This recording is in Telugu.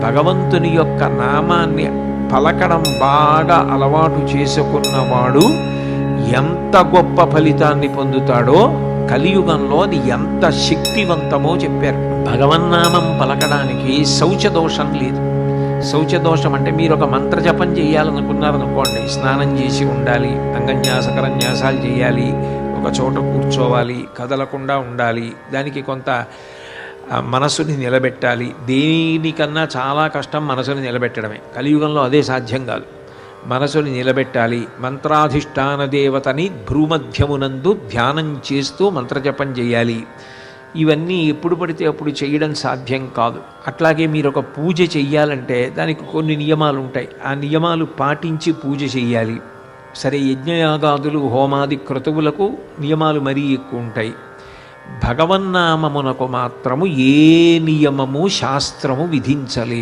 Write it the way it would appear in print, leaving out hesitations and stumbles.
భగవంతుని యొక్క నామాన్ని పలకడం బాగా అలవాటు చేసుకున్నవాడు ఎంత గొప్ప ఫలితాన్ని పొందుతాడో కలియుగంలో అది ఎంత శక్తివంతమో చెప్పారు. భగవన్నామం పలకడానికి శౌచదోషం లేదు. శౌచదోషం అంటే మీరు ఒక మంత్రజపం చేయాలనుకున్నారనుకోండి, స్నానం చేసి ఉండాలి, అంగన్యాస కరన్యాసాలు చేయాలి, ఒక చోట కూర్చోవాలి, కదలకుండా ఉండాలి, దానికి కొంత మనసుని నిలబెట్టాలి. దేనికన్నా చాలా కష్టం మనసుని నిలబెట్టడమే. కలియుగంలో అదే సాధ్యం కాదు. మనసుని నిలబెట్టాలి. మంత్రాధిష్టాన దేవతని భ్రూమధ్యమునందు ధ్యానం చేస్తూ మంత్రజపం చేయాలి. ఇవన్నీ ఎప్పుడు పడితే అప్పుడు చేయడం సాధ్యం కాదు. అట్లాగే మీరు ఒక పూజ చెయ్యాలంటే దానికి కొన్ని నియమాలు ఉంటాయి. ఆ నియమాలు పాటించి పూజ చెయ్యాలి. సరే, యజ్ఞయాగాదులు హోమాది క్రతువులకు నియమాలు మరీ ఎక్కువ ఉంటాయి. భగవన్నామమునకు మాత్రము ఏ నియమము శాస్త్రము విధించలేదు.